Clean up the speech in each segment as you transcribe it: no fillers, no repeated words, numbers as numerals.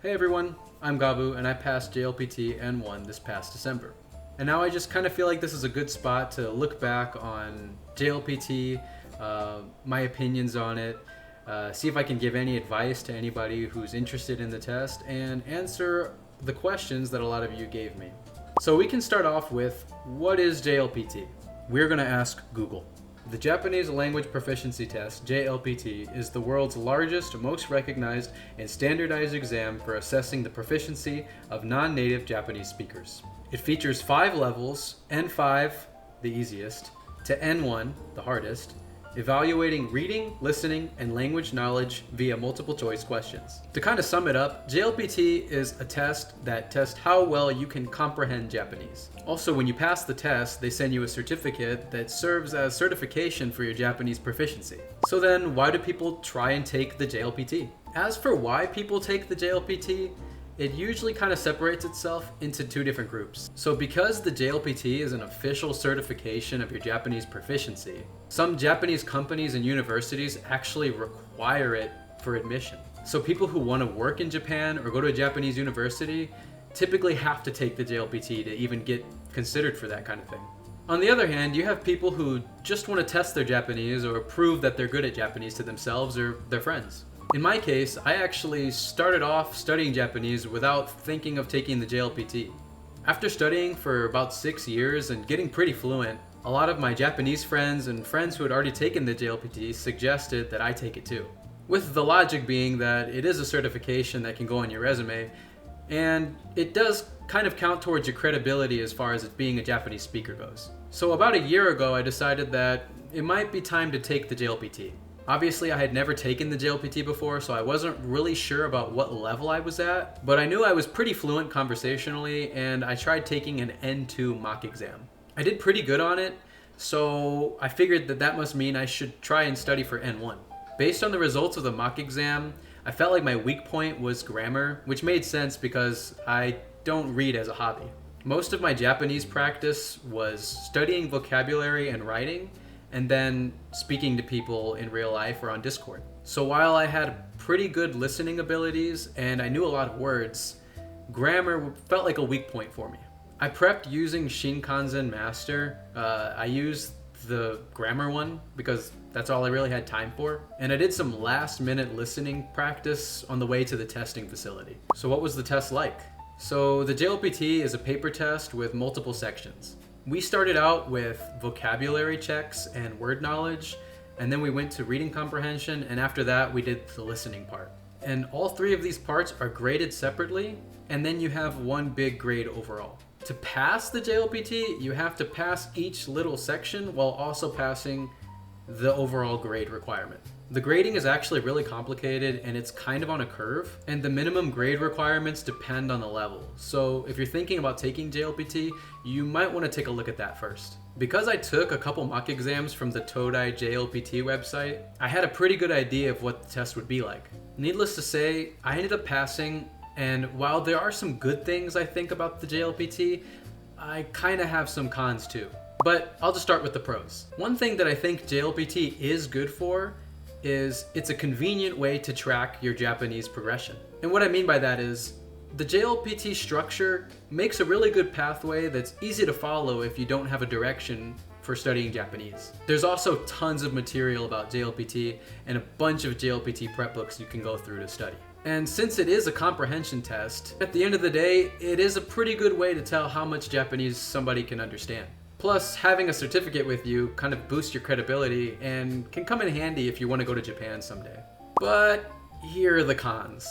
Hey everyone, I'm Gabu and I passed JLPT N1 this past December. And now I just kind of feel like this is a good spot to look back on JLPT, my opinions on it, see if I can give any advice to anybody who's interested in the test, and answer the questions that a lot of you gave me. So we can start off with, what is JLPT? We're going to ask Google. The Japanese Language Proficiency Test, JLPT, is the world's largest, most recognized, and standardized exam for assessing the proficiency of non-native Japanese speakers. It features 5 levels, N5, the easiest, to N1, the hardest, evaluating reading, listening, and language knowledge via multiple choice questions. To kind of sum it up, JLPT is a test that tests how well you can comprehend Japanese. Also, when you pass the test, they send you a certificate that serves as certification for your Japanese proficiency. So then, why do people try and take the JLPT? As for why people take the JLPT, it usually kind of separates itself into 2 different groups. So because the JLPT is an official certification of your Japanese proficiency, some Japanese companies and universities actually require it for admission. So people who want to work in Japan or go to a Japanese university typically have to take the JLPT to even get considered for that kind of thing. On the other hand, you have people who just want to test their Japanese or prove that they're good at Japanese to themselves or their friends. In my case, I actually started off studying Japanese without thinking of taking the JLPT. After studying for about 6 years and getting pretty fluent, a lot of my Japanese friends and friends who had already taken the JLPT suggested that I take it too. With the logic being that it is a certification that can go on your resume, and it does kind of count towards your credibility as far as it being a Japanese speaker goes. So about a year ago, I decided that it might be time to take the JLPT. Obviously, I had never taken the JLPT before, so I wasn't really sure about what level I was at, but I knew I was pretty fluent conversationally, and I tried taking an N2 mock exam. I did pretty good on it, so I figured that must mean I should try and study for N1. Based on the results of the mock exam, I felt like my weak point was grammar, which made sense because I don't read as a hobby. Most of my Japanese practice was studying vocabulary and writing, and then speaking to people in real life or on Discord. So while I had pretty good listening abilities and I knew a lot of words, grammar felt like a weak point for me. I prepped using Shinkansen Master. I used the grammar one because that's all I really had time for. And I did some last minute listening practice on the way to the testing facility. So what was the test like? So the JLPT is a paper test with multiple sections. We started out with vocabulary checks and word knowledge, and then we went to reading comprehension, and after that we did the listening part. And all 3 of these parts are graded separately, and then you have one big grade overall. To pass the JLPT, you have to pass each little section while also passing the overall grade requirement. The grading is actually really complicated and it's kind of on a curve, and the minimum grade requirements depend on the level. So if you're thinking about taking JLPT, you might want to take a look at that first. Because I took a couple mock exams from the Todai JLPT website, I had a pretty good idea of what the test would be like. Needless to say, I ended up passing, and while there are some good things I think about the JLPT, I kind of have some cons too. But I'll just start with the pros. One thing that I think JLPT is good for is it's a convenient way to track your Japanese progression. And what I mean by that is, the JLPT structure makes a really good pathway that's easy to follow if you don't have a direction for studying Japanese. There's also tons of material about JLPT and a bunch of JLPT prep books you can go through to study. And since it is a comprehension test, at the end of the day, it is a pretty good way to tell how much Japanese somebody can understand. Plus, having a certificate with you kind of boosts your credibility and can come in handy if you want to go to Japan someday. But here are the cons.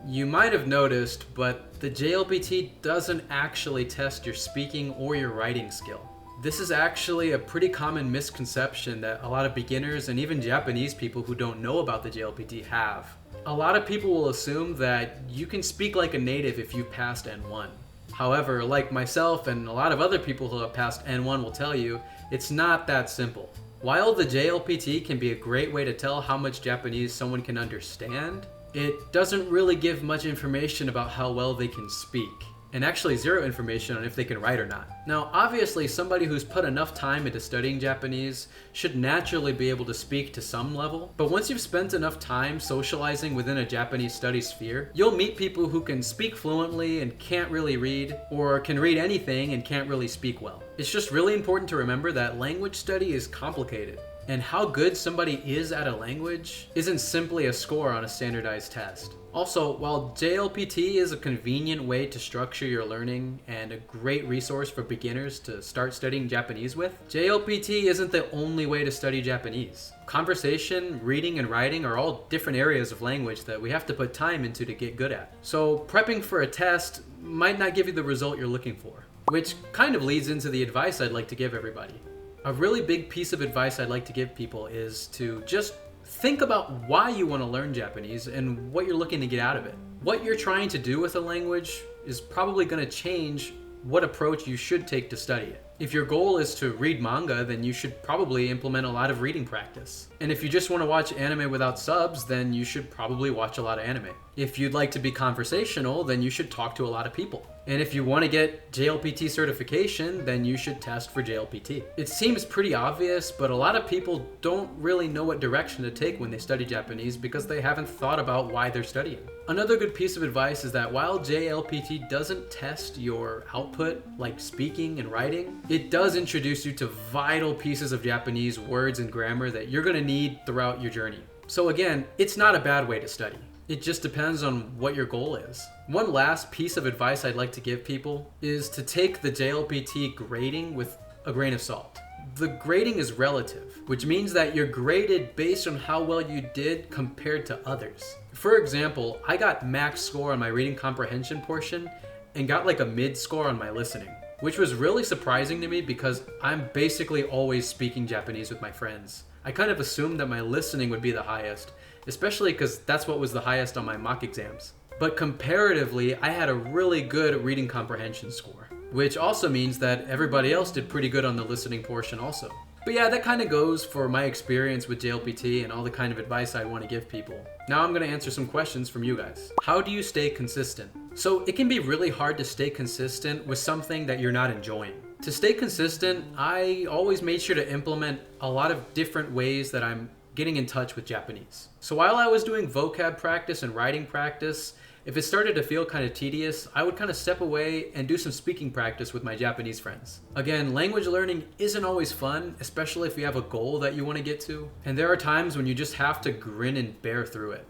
You might have noticed, but the JLPT doesn't actually test your speaking or your writing skill. This is actually a pretty common misconception that a lot of beginners and even Japanese people who don't know about the JLPT have. A lot of people will assume that you can speak like a native if you passed N1. However, like myself and a lot of other people who have passed N1 will tell you, it's not that simple. While the JLPT can be a great way to tell how much Japanese someone can understand, it doesn't really give much information about how well they can speak. and actually zero information on if they can write or not. Now, obviously, somebody who's put enough time into studying Japanese should naturally be able to speak to some level, but once you've spent enough time socializing within a Japanese study sphere, you'll meet people who can speak fluently and can't really read, or can read anything and can't really speak well. It's just really important to remember that language study is complicated, and how good somebody is at a language isn't simply a score on a standardized test. Also, while JLPT is a convenient way to structure your learning and a great resource for beginners to start studying Japanese with, JLPT isn't the only way to study Japanese. Conversation, reading, and writing are all different areas of language that we have to put time into to get good at. So prepping for a test might not give you the result you're looking for, which kind of leads into the advice I'd like to give everybody. A really big piece of advice I'd like to give people is to just think about why you want to learn Japanese and what you're looking to get out of it. What you're trying to do with a language is probably going to change what approach you should take to study it. If your goal is to read manga, then you should probably implement a lot of reading practice. And if you just want to watch anime without subs, then you should probably watch a lot of anime. If you'd like to be conversational, then you should talk to a lot of people. And if you want to get JLPT certification, then you should test for JLPT. It seems pretty obvious, but a lot of people don't really know what direction to take when they study Japanese because they haven't thought about why they're studying. Another good piece of advice is that while JLPT doesn't test your output, like speaking and writing, it does introduce you to vital pieces of Japanese words and grammar that you're going to need throughout your journey. So again, it's not a bad way to study. It just depends on what your goal is. One last piece of advice I'd like to give people is to take the JLPT grading with a grain of salt. The grading is relative, which means that you're graded based on how well you did compared to others. For example, I got max score on my reading comprehension portion and got like a mid score on my listening, which was really surprising to me because I'm basically always speaking Japanese with my friends. I kind of assumed that my listening would be the highest, especially because that's what was the highest on my mock exams. But comparatively, I had a really good reading comprehension score, which also means that everybody else did pretty good on the listening portion also. But yeah, that kind of goes for my experience with JLPT and all the kind of advice I want to give people. Now I'm going to answer some questions from you guys. How do you stay consistent? So it can be really hard to stay consistent with something that you're not enjoying. To stay consistent, I always made sure to implement a lot of different ways that I'm getting in touch with Japanese. So while I was doing vocab practice and writing practice, if it started to feel kind of tedious, I would kind of step away and do some speaking practice with my Japanese friends. Again, language learning isn't always fun, especially if you have a goal that you want to get to. And there are times when you just have to grin and bear through it.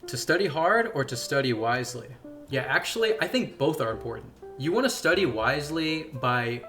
To study hard or to study wisely? Yeah, actually, I think both are important. You want to study wisely by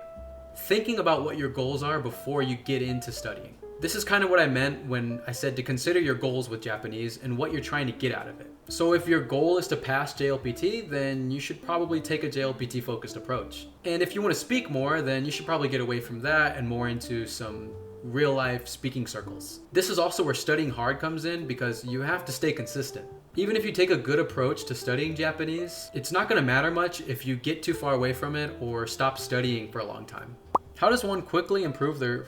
thinking about what your goals are before you get into studying. This is kind of what I meant when I said to consider your goals with Japanese and what you're trying to get out of it. So if your goal is to pass JLPT, then you should probably take a JLPT focused approach. And if you want to speak more, then you should probably get away from that and more into some real life speaking circles. This is also where studying hard comes in because you have to stay consistent. Even if you take a good approach to studying Japanese, it's not going to matter much if you get too far away from it or stop studying for a long time. How does one quickly improve their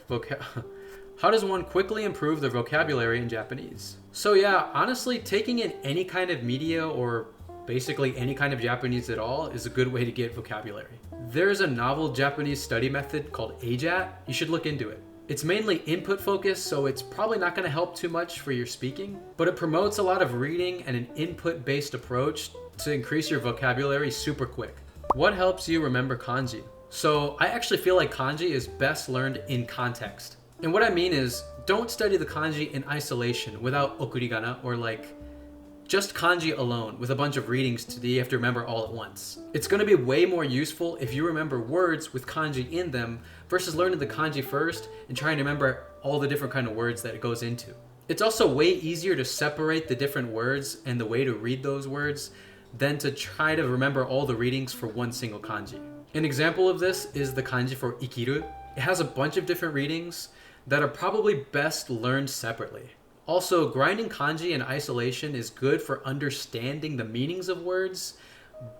vocabulary in Japanese? So yeah, honestly, taking in any kind of media or basically any kind of Japanese at all is a good way to get vocabulary. There's a novel Japanese study method called AJAT. You should look into it. It's mainly input focused, so it's probably not going to help too much for your speaking, but it promotes a lot of reading and an input based approach to increase your vocabulary super quick. What helps you remember kanji? So I actually feel like kanji is best learned in context. And what I mean is, don't study the kanji in isolation without okurigana or like just kanji alone with a bunch of readings that you have to remember all at once. It's going to be way more useful if you remember words with kanji in them versus learning the kanji first and trying to remember all the different kind of words that it goes into. It's also way easier to separate the different words and the way to read those words than to try to remember all the readings for one single kanji. An example of this is the kanji for ikiru. It has a bunch of different readings that are probably best learned separately. Also, grinding kanji in isolation is good for understanding the meanings of words,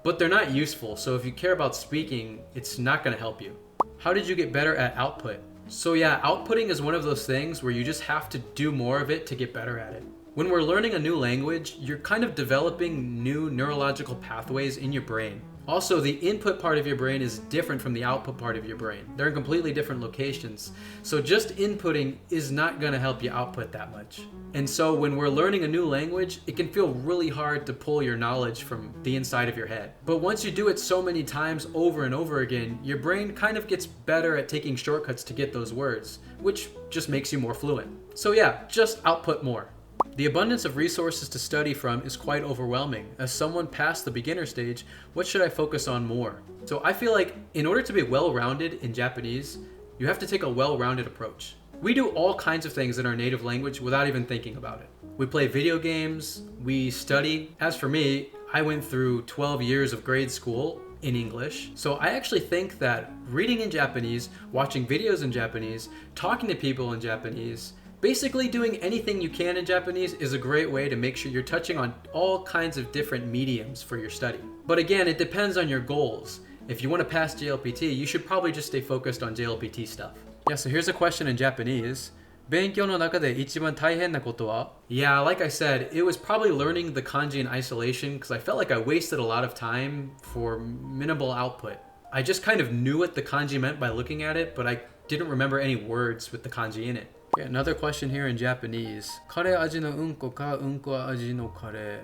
but they're not useful, so if you care about speaking, it's not going to help you. How did you get better at output? So yeah, outputting is one of those things where you just have to do more of it to get better at it. When we're learning a new language, you're kind of developing new neurological pathways in your brain. Also, the input part of your brain is different from the output part of your brain. They're in completely different locations. So just inputting is not going to help you output that much. And so when we're learning a new language, it can feel really hard to pull your knowledge from the inside of your head. But once you do it so many times over and over again, your brain kind of gets better at taking shortcuts to get those words, which just makes you more fluent. So yeah, just output more. The abundance of resources to study from is quite overwhelming. As someone past the beginner stage, what should I focus on more? So I feel like in order to be well-rounded in Japanese, you have to take a well-rounded approach. We do all kinds of things in our native language without even thinking about it. We play video games, we study. As for me, I went through 12 years of grade school in English. So I actually think that reading in Japanese, watching videos in Japanese, talking to people in Japanese, basically doing anything you can in Japanese is a great way to make sure you're touching on all kinds of different mediums for your study. But again, it depends on your goals. If you want to pass JLPT, you should probably just stay focused on JLPT stuff. Yeah, so here's a question in Japanese. 勉強の中で一番大変なことは? Yeah, like I said, it was probably learning the kanji in isolation because I felt like I wasted a lot of time for minimal output. I just kind of knew what the kanji meant by looking at it, but I didn't remember any words with the kanji in it. Okay, another question here in Japanese. カレー味のうんこかうんこ味のカレー。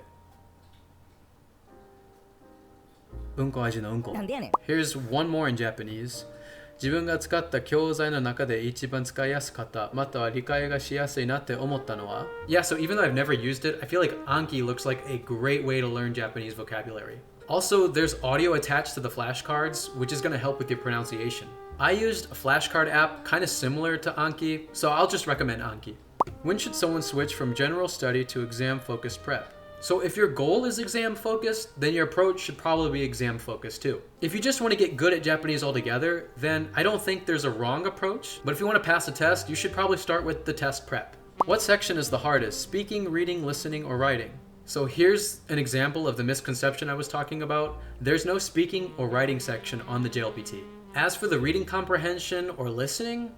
うんこ味のうんこ。なんでやねん。Here's one more in Japanese. 自分が使った教材の中で一番使いやすかった、または理解がしやすいなって思ったのは? Yeah, so even though I've never used it, I feel like Anki looks like a great way to learn Japanese vocabulary. Also, there's audio attached to the flashcards, which is going to help with your pronunciation. I used a flashcard app kind of similar to Anki, so I'll just recommend Anki. When should someone switch from general study to exam-focused prep? So if your goal is exam-focused, then your approach should probably be exam-focused too. If you just want to get good at Japanese altogether, then I don't think there's a wrong approach, but if you want to pass a test, you should probably start with the test prep. What section is the hardest? Speaking, reading, listening, or writing? So here's an example of the misconception I was talking about. There's no speaking or writing section on the JLPT. As for the reading comprehension or listening,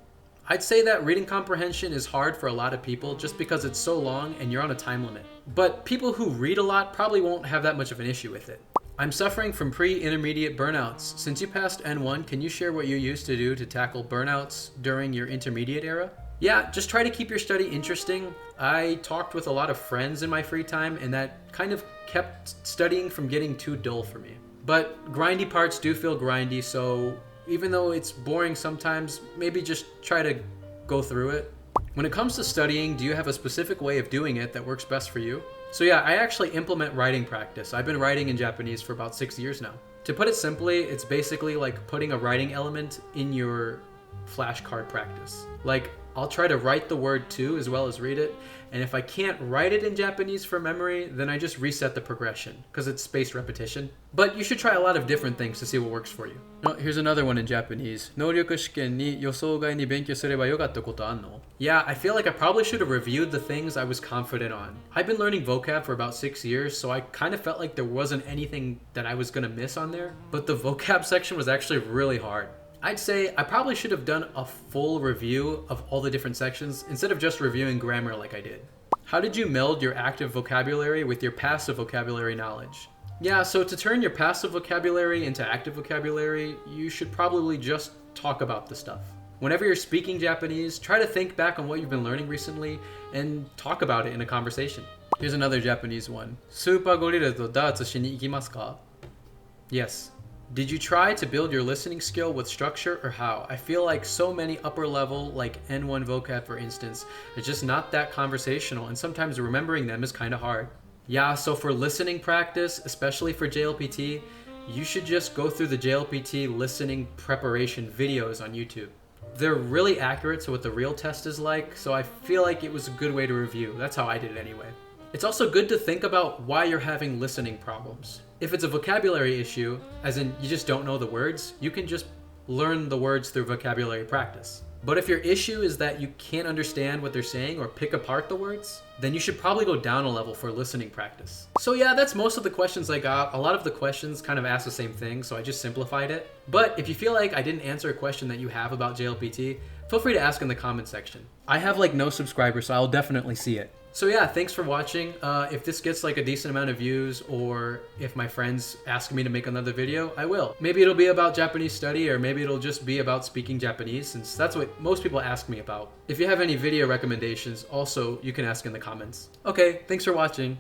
I'd say that reading comprehension is hard for a lot of people just because it's so long and you're on a time limit. But people who read a lot probably won't have that much of an issue with it. I'm suffering from pre-intermediate burnouts. Since you passed N1, can you share what you used to do to tackle burnouts during your intermediate era? Yeah, just try to keep your study interesting. I talked with a lot of friends in my free time and that kind of kept studying from getting too dull for me. But grindy parts do feel grindy, so even though it's boring sometimes, maybe just try to go through it. When it comes to studying, do you have a specific way of doing it that works best for you? So yeah, I actually implement writing practice. I've been writing in Japanese for about 6 years now. To put it simply, it's basically like putting a writing element in your flashcard practice. Like, I'll try to write the word to as well as read it, and if I can't write it in Japanese for memory, then I just reset the progression, because it's spaced repetition. But you should try a lot of different things to see what works for you. Oh, here's another one in Japanese. 能力試験に予想外に勉強すればよかったことあんの? Yeah, I feel like I probably should have reviewed the things I was confident on. I've been learning vocab for about 6 years, so I kind of felt like there wasn't anything that I was going to miss on there. But the vocab section was actually really hard. I'd say I probably should have done a full review of all the different sections instead of just reviewing grammar like I did. How did you meld your active vocabulary with your passive vocabulary knowledge? Yeah, so to turn your passive vocabulary into active vocabulary, you should probably just talk about the stuff. Whenever you're speaking Japanese, try to think back on what you've been learning recently and talk about it in a conversation. Here's another Japanese one. スーパーゴリラとダーツしに行きますか? Yes. Did you try to build your listening skill with structure or how? I feel like so many upper level, like N1 vocab for instance, is just not that conversational and sometimes remembering them is kind of hard. Yeah, so for listening practice, especially for JLPT, you should just go through the JLPT listening preparation videos on YouTube. They're really accurate to what the real test is like, so I feel like it was a good way to review. That's how I did it anyway. It's also good to think about why you're having listening problems. If it's a vocabulary issue, as in you just don't know the words, you can just learn the words through vocabulary practice. But if your issue is that you can't understand what they're saying or pick apart the words, then you should probably go down a level for listening practice. So yeah, that's most of the questions I got. A lot of the questions kind of ask the same thing, so I just simplified it. But if you feel like I didn't answer a question that you have about JLPT, feel free to ask in the comment section. I have like no subscribers, so I'll definitely see it. So yeah, thanks for watching. If this gets like a decent amount of views, or if my friends ask me to make another video, I will. Maybe it'll be about Japanese study, or maybe it'll just be about speaking Japanese, since that's what most people ask me about. If you have any video recommendations, also you can ask in the comments. Okay, thanks for watching.